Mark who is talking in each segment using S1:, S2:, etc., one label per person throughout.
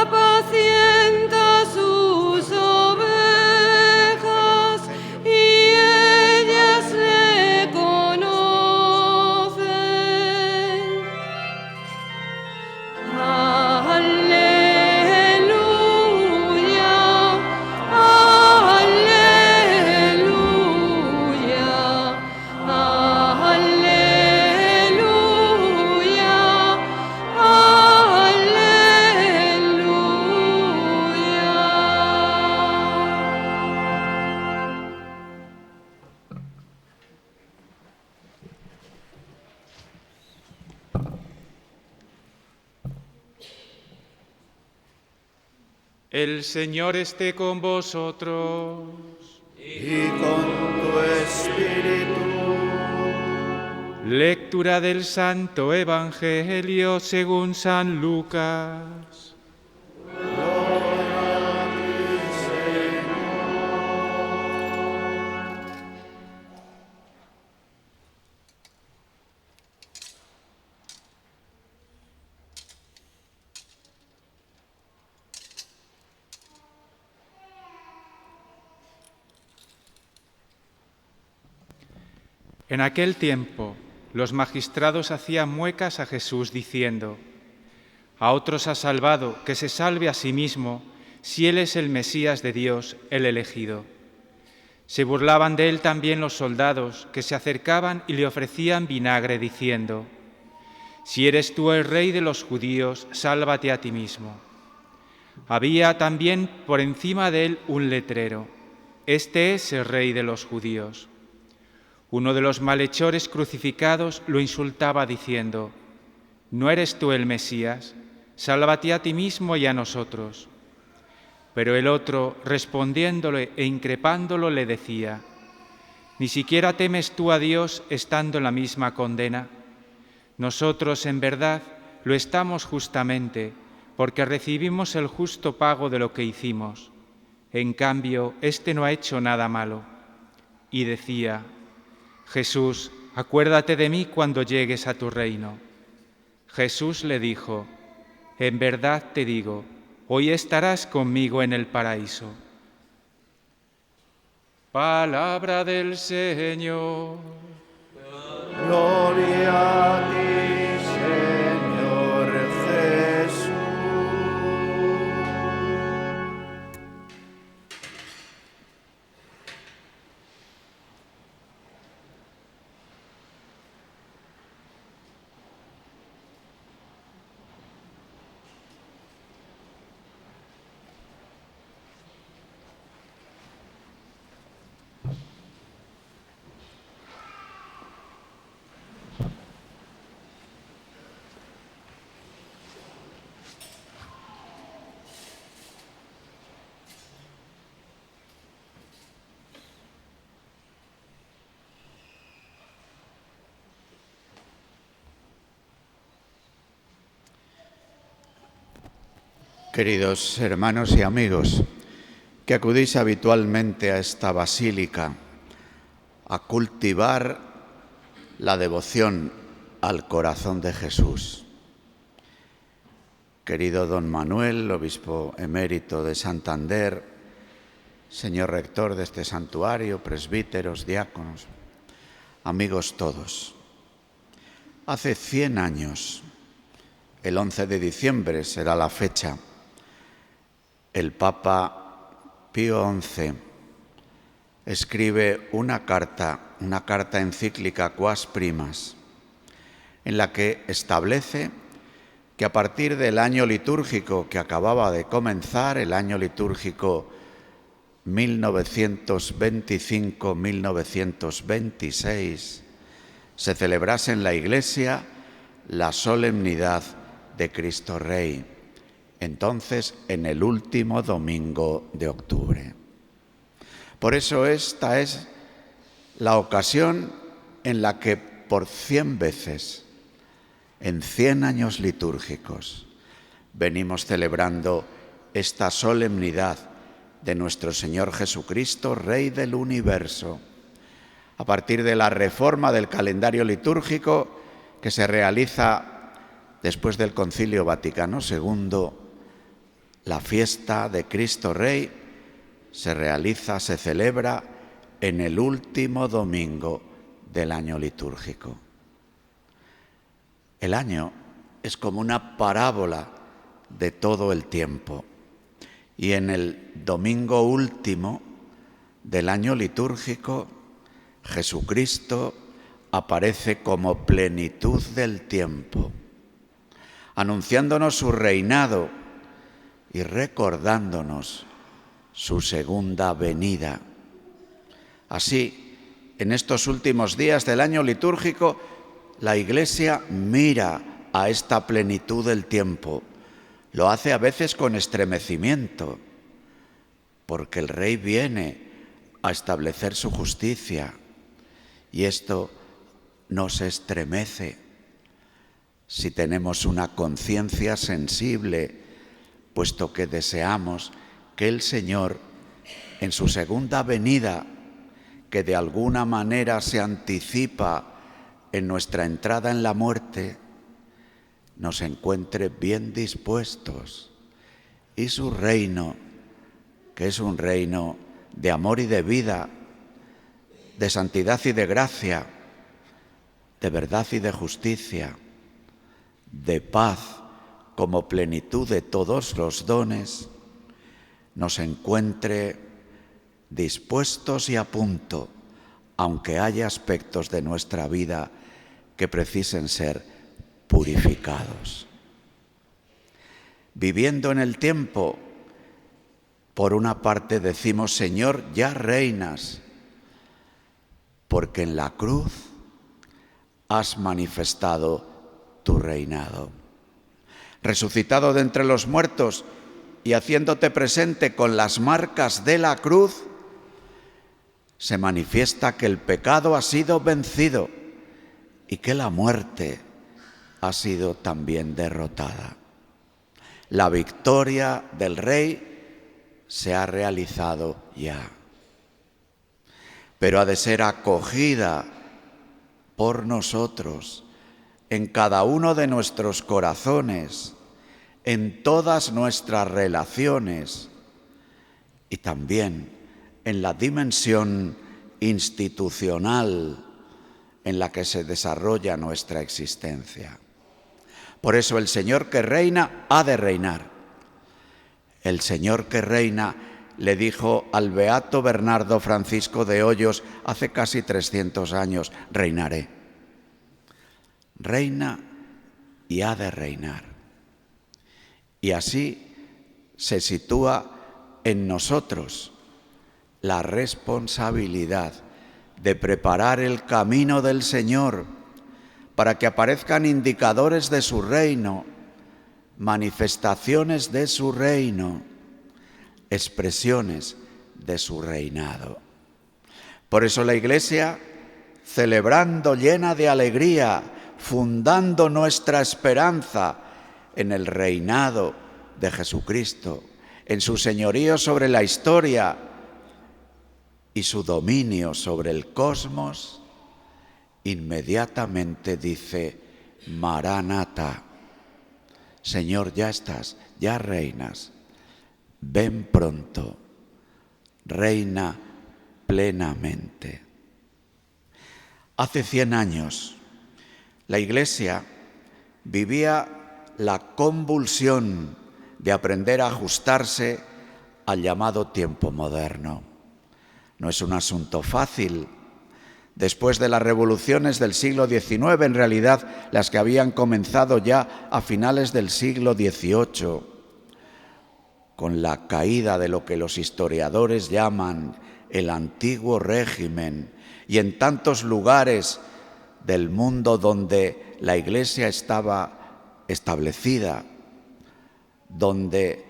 S1: apacienta sus ovejas y ellas le conocen. Aleluya, aleluya, aleluya, aleluya.
S2: El Señor esté con vosotros.
S3: Y con tu espíritu.
S2: Lectura del Santo Evangelio según San Lucas. En aquel tiempo, los magistrados hacían muecas a Jesús diciendo: «A otros ha salvado, que se salve a sí mismo, si él es el Mesías de Dios, el elegido». Se burlaban de él también los soldados, que se acercaban y le ofrecían vinagre, diciendo: «Si eres tú el rey de los judíos, sálvate a ti mismo». Había también por encima de él un letrero: «Este es el rey de los judíos». Uno de los malhechores crucificados lo insultaba diciendo: «¿No eres tú el Mesías? Sálvate a ti mismo y a nosotros». Pero el otro, respondiéndole e increpándolo, le decía: «¿Ni siquiera temes tú a Dios estando en la misma condena? Nosotros, en verdad, lo estamos justamente, porque recibimos el justo pago de lo que hicimos. En cambio, éste no ha hecho nada malo». Y decía: «Jesús, acuérdate de mí cuando llegues a tu reino». Jesús le dijo: «En verdad te digo, hoy estarás conmigo en el paraíso». Palabra del Señor.
S3: Gloria a ti, Señor Jesús. Queridos hermanos y amigos, que acudís habitualmente a esta basílica a cultivar la devoción al corazón de Jesús. Querido don Manuel, obispo emérito de Santander, señor rector de este santuario, presbíteros, diáconos, amigos todos. Hace 100 años, el 11 de diciembre será la fecha, el Papa Pío XI escribe una carta encíclica Quas Primas, en la que establece que a partir del año litúrgico que acababa de comenzar, el año litúrgico 1925-1926, se celebrase en la Iglesia la solemnidad de Cristo Rey, entonces en el último domingo de octubre. Por eso esta es la ocasión en la que por 100 veces, en 100 años litúrgicos, venimos celebrando esta solemnidad de nuestro Señor Jesucristo, Rey del universo, a partir de la reforma del calendario litúrgico que se realiza después del Concilio Vaticano II La fiesta de Cristo Rey se celebra en el último domingo del año litúrgico. El año es como una parábola de todo el tiempo. Y en el domingo último del año litúrgico, Jesucristo aparece como plenitud del tiempo, anunciándonos su reinado y recordándonos su segunda venida. Así, en estos últimos días del año litúrgico, la Iglesia mira a esta plenitud del tiempo. Lo hace a veces con estremecimiento, porque el Rey viene a establecer su justicia, y esto nos estremece si tenemos una conciencia sensible, puesto que deseamos que el Señor, en su segunda venida, que de alguna manera se anticipa en nuestra entrada en la muerte, nos encuentre bien dispuestos y su reino, que es un reino de amor y de vida, de santidad y de gracia, de verdad y de justicia, de paz como plenitud de todos los dones, nos encuentre dispuestos y a punto, aunque haya aspectos de nuestra vida que precisen ser purificados. Viviendo en el tiempo, por una parte decimos: Señor, ya reinas, porque en la cruz has manifestado tu reinado. Resucitado de entre los muertos y haciéndote presente con las marcas de la cruz, se manifiesta que el pecado ha sido vencido y que la muerte ha sido también derrotada. La victoria del Rey se ha realizado ya, pero ha de ser acogida por nosotros en cada uno de nuestros corazones, en todas nuestras relaciones y también en la dimensión institucional en la que se desarrolla nuestra existencia. Por eso el Señor que reina ha de reinar. El Señor que reina le dijo al beato Bernardo Francisco de Hoyos hace casi 300 años: reinaré. Reina y ha de reinar. Y así se sitúa en nosotros la responsabilidad de preparar el camino del Señor para que aparezcan indicadores de su reino, manifestaciones de su reino, expresiones de su reinado. Por eso la Iglesia, celebrando llena de alegría, fundando nuestra esperanza en el reinado de Jesucristo, en su señorío sobre la historia y su dominio sobre el cosmos, inmediatamente dice: Maranata, Señor, ya estás, ya reinas, ven pronto, reina plenamente. Hace 100 años, la Iglesia vivía la convulsión de aprender a ajustarse al llamado tiempo moderno. No es un asunto fácil. Después de las revoluciones del siglo XIX, en realidad las que habían comenzado ya a finales del siglo XVIII, con la caída de lo que los historiadores llaman el antiguo régimen, y en tantos lugares del mundo donde la Iglesia estaba establecida, donde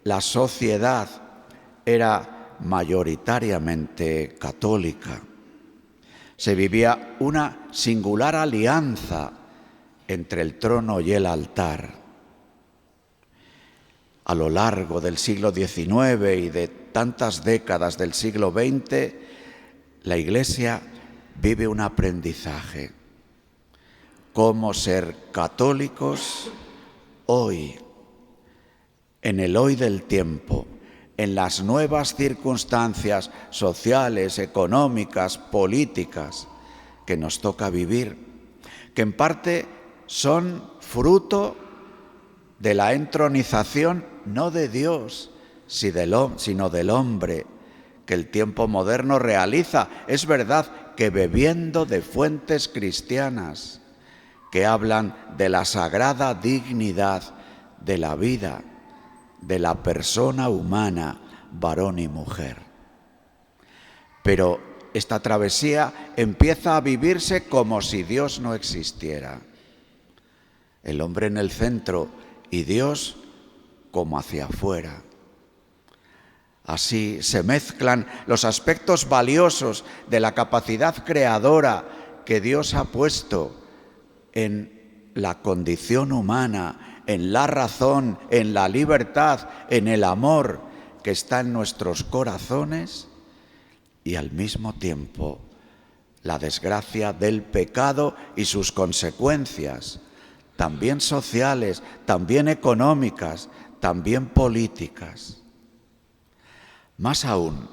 S3: la sociedad era mayoritariamente católica, se vivía una singular alianza entre el trono y el altar. A lo largo del siglo XIX y de tantas décadas del siglo XX, la Iglesia vive un aprendizaje. Cómo ser católicos hoy, en el hoy del tiempo, en las nuevas circunstancias sociales, económicas, políticas que nos toca vivir, que en parte son fruto de la entronización no de Dios, sino del hombre, que el tiempo moderno realiza. Es verdad que bebiendo de fuentes cristianas que hablan de la sagrada dignidad de la vida, de la persona humana, varón y mujer. Pero esta travesía empieza a vivirse como si Dios no existiera. El hombre en el centro y Dios como hacia afuera. Así se mezclan los aspectos valiosos de la capacidad creadora que Dios ha puesto en la condición humana, en la razón, en la libertad, en el amor que está en nuestros corazones, y al mismo tiempo la desgracia del pecado y sus consecuencias, también sociales, también económicas, también políticas. Más aún,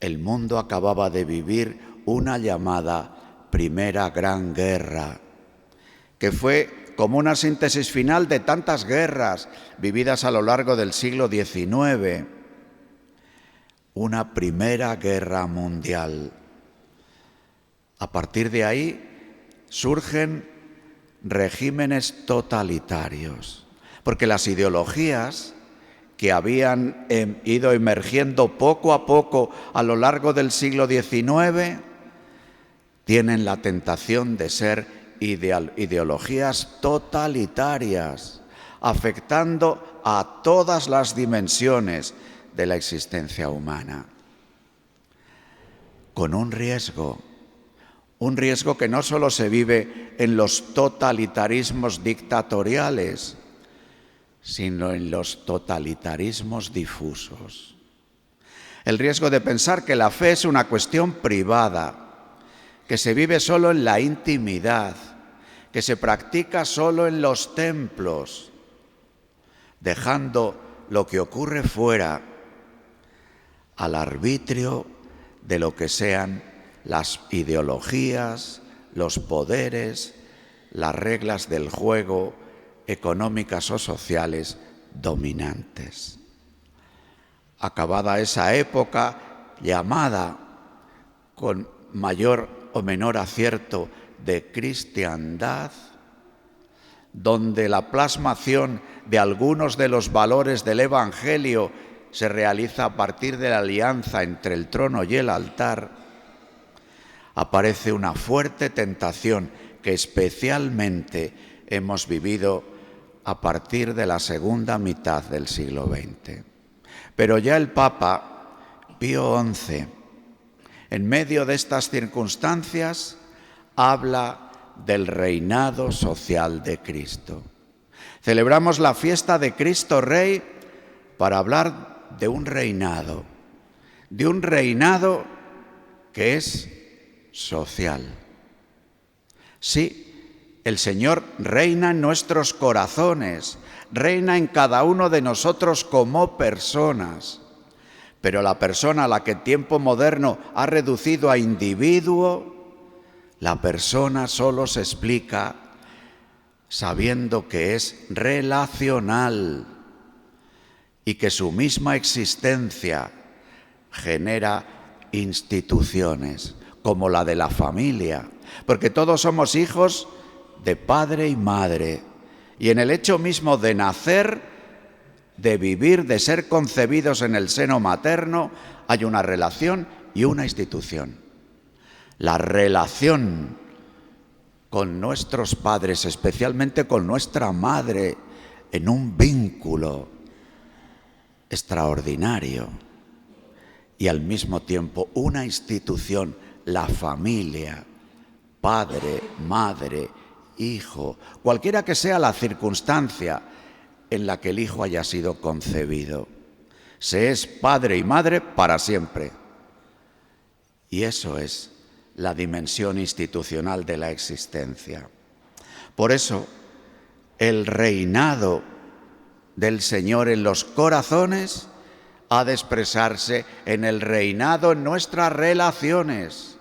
S3: el mundo acababa de vivir una llamada Primera Gran Guerra, que fue como una síntesis final de tantas guerras vividas a lo largo del siglo XIX, una Primera Guerra Mundial. A partir de ahí surgen regímenes totalitarios, porque las ideologías que habían ido emergiendo poco a poco a lo largo del siglo XIX tienen la tentación de ser ideologías totalitarias, afectando a todas las dimensiones de la existencia humana, con un riesgo que no solo se vive en los totalitarismos dictatoriales, sino en los totalitarismos difusos. El riesgo de pensar que la fe es una cuestión privada, que se vive solo en la intimidad, que se practica solo en los templos, dejando lo que ocurre fuera al arbitrio de lo que sean las ideologías, los poderes, las reglas del juego económicas o sociales dominantes. Acabada esa época llamada con mayor o menor acierto de cristiandad, donde la plasmación de algunos de los valores del Evangelio se realiza a partir de la alianza entre el trono y el altar, aparece una fuerte tentación que especialmente hemos vivido a partir de la segunda mitad del siglo XX. Pero ya el Papa Pío XI, en medio de estas circunstancias, habla del reinado social de Cristo. Celebramos la fiesta de Cristo Rey para hablar de un reinado que es social. Sí, el Señor reina en nuestros corazones, reina en cada uno de nosotros como personas, pero la persona a la que el tiempo moderno ha reducido a individuo, la persona solo se explica sabiendo que es relacional y que su misma existencia genera instituciones, como la de la familia, porque todos somos hijos de padre y madre, y en el hecho mismo de nacer, de vivir, de ser concebidos en el seno materno, hay una relación y una institución. La relación con nuestros padres, especialmente con nuestra madre, en un vínculo extraordinario, y al mismo tiempo una institución, la familia, padre, madre, hijo, cualquiera que sea la circunstancia en la que el hijo haya sido concebido. Se es padre y madre para siempre. Y eso es la dimensión institucional de la existencia. Por eso, el reinado del Señor en los corazones ha de expresarse en el reinado en nuestras relaciones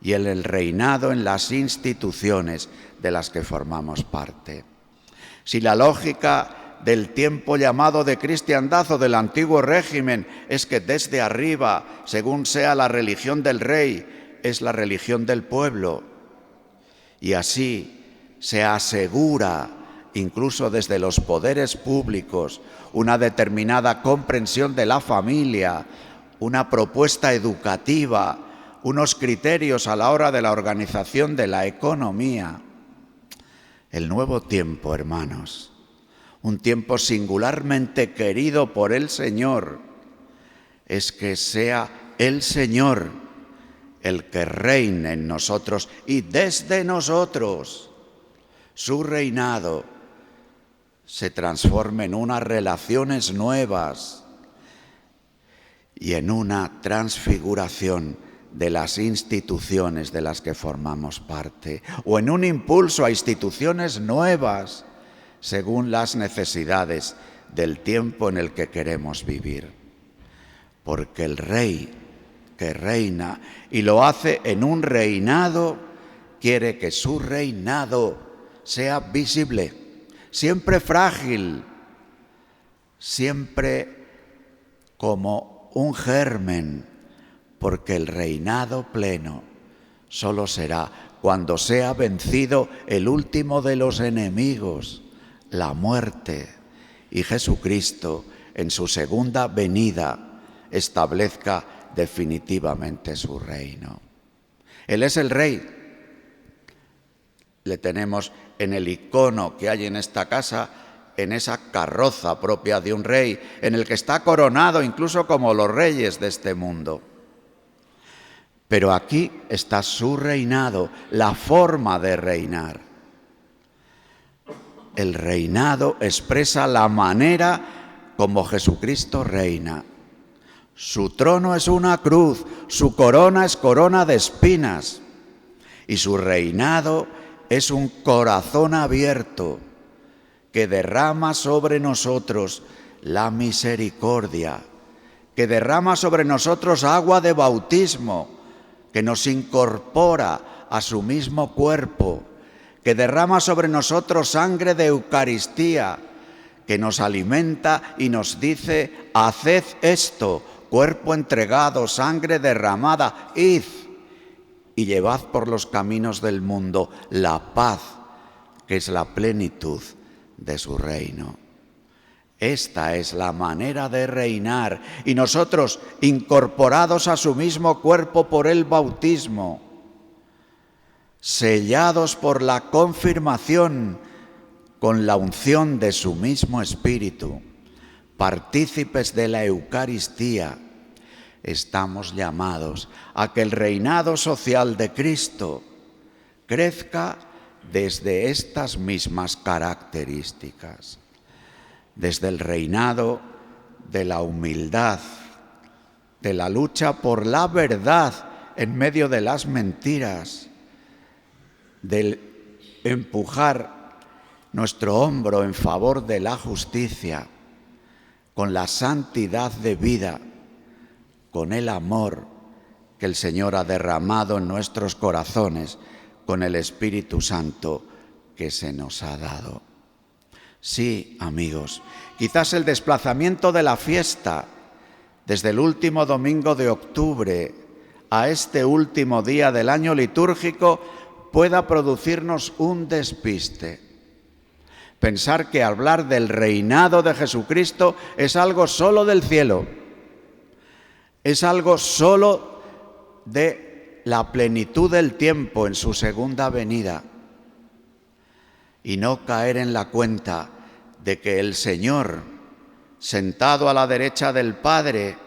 S3: y en el reinado en las instituciones de las que formamos parte. Si la lógica del tiempo llamado de cristiandad o del antiguo régimen es que desde arriba, según sea la religión del rey, es la religión del pueblo, y así se asegura, incluso desde los poderes públicos, una determinada comprensión de la familia, una propuesta educativa, unos criterios a la hora de la organización de la economía. El nuevo tiempo, hermanos, un tiempo singularmente querido por el Señor, es que sea el Señor el que reine en nosotros y desde nosotros su reinado se transforme en unas relaciones nuevas y en una transfiguración de las instituciones de las que formamos parte, o en un impulso a instituciones nuevas según las necesidades del tiempo en el que queremos vivir. Porque el Rey que reina y lo hace en un reinado, quiere que su reinado sea visible, siempre frágil, siempre como un germen, porque el reinado pleno solo será cuando sea vencido el último de los enemigos, la muerte, y Jesucristo en su segunda venida establezca definitivamente su reino. Él es el Rey. Le tenemos en el icono que hay en esta casa, en esa carroza propia de un rey, en el que está coronado incluso como los reyes de este mundo. Pero aquí está su reinado, la forma de reinar. El reinado expresa la manera como Jesucristo reina. Su trono es una cruz, su corona es corona de espinas, y su reinado es un corazón abierto que derrama sobre nosotros la misericordia, que derrama sobre nosotros agua de bautismo, que nos incorpora a su mismo cuerpo, que derrama sobre nosotros sangre de Eucaristía, que nos alimenta y nos dice: haced esto, cuerpo entregado, sangre derramada, id y llevad por los caminos del mundo la paz, que es la plenitud de su reino. Esta es la manera de reinar, y nosotros, incorporados a su mismo cuerpo por el bautismo, sellados por la confirmación con la unción de su mismo Espíritu, partícipes de la Eucaristía, estamos llamados a que el reinado social de Cristo crezca desde estas mismas características, desde el reinado de la humildad, de la lucha por la verdad en medio de las mentiras, del empujar nuestro hombro en favor de la justicia, con la santidad de vida, con el amor que el Señor ha derramado en nuestros corazones, con el Espíritu Santo que se nos ha dado. Sí, amigos, quizás el desplazamiento de la fiesta desde el último domingo de octubre a este último día del año litúrgico pueda producirnos un despiste. Pensar que hablar del reinado de Jesucristo es algo solo del cielo, es algo solo de la plenitud del tiempo en su segunda venida, y no caer en la cuenta de que el Señor, sentado a la derecha del Padre,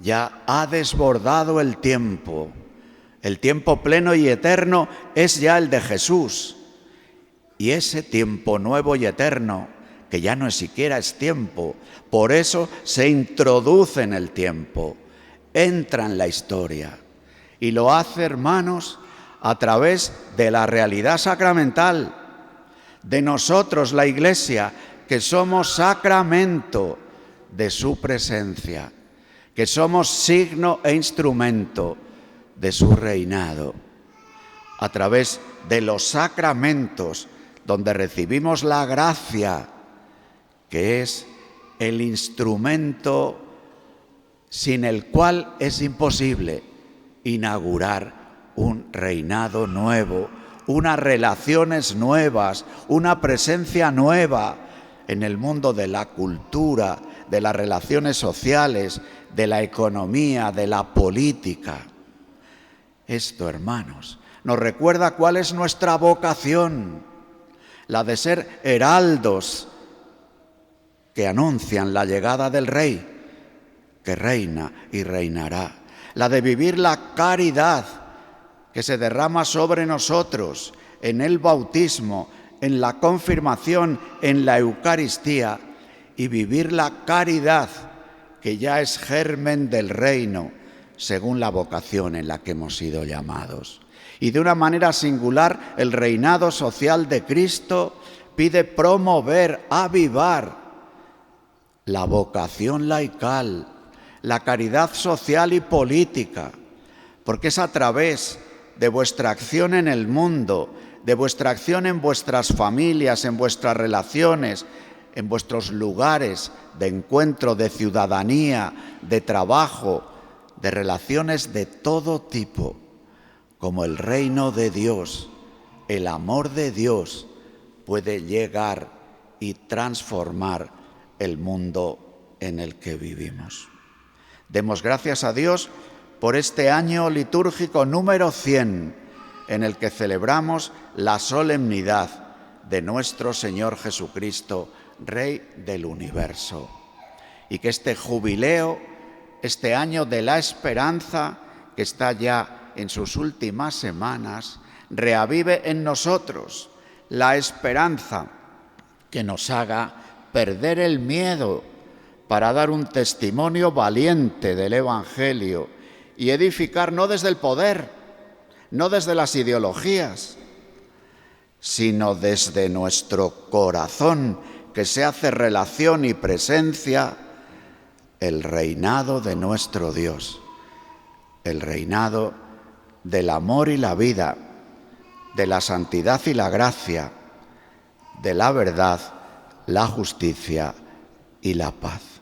S3: ya ha desbordado el tiempo. El tiempo pleno y eterno es ya el de Jesús. Y ese tiempo nuevo y eterno, que ya no es siquiera es tiempo, por eso se introduce en el tiempo, entra en la historia. Y lo hace, hermanos, a través de la realidad sacramental, de nosotros, la Iglesia, que somos sacramento de su presencia, que somos signo e instrumento de su reinado. A través de los sacramentos, donde recibimos la gracia, que es el instrumento sin el cual es imposible inaugurar un reinado nuevo, unas relaciones nuevas, una presencia nueva en el mundo de la cultura, de las relaciones sociales, de la economía, de la política. Esto, hermanos, nos recuerda cuál es nuestra vocación, la de ser heraldos que anuncian la llegada del Rey, que reina y reinará, la de vivir la caridad que se derrama sobre nosotros en el bautismo, en la confirmación, en la Eucaristía, y vivir la caridad que ya es germen del reino, según la vocación en la que hemos sido llamados. Y de una manera singular, el reinado social de Cristo pide promover, avivar la vocación laical, la caridad social y política, porque es a través de vuestra acción en el mundo, de vuestra acción en vuestras familias, en vuestras relaciones, en vuestros lugares de encuentro, de ciudadanía, de trabajo, de relaciones de todo tipo, como el reino de Dios, el amor de Dios puede llegar y transformar el mundo en el que vivimos. Demos gracias a Dios por este año litúrgico número 100, en el que celebramos la solemnidad de nuestro Señor Jesucristo, Rey del universo. Y que este jubileo, este año de la esperanza, que está ya en sus últimas semanas, reavive en nosotros la esperanza que nos haga perder el miedo para dar un testimonio valiente del Evangelio y edificar no desde el poder, no desde las ideologías, sino desde nuestro corazón, que se hace relación y presencia, el reinado de nuestro Dios, el reinado del amor y la vida, de la santidad y la gracia, de la verdad, la justicia y la paz.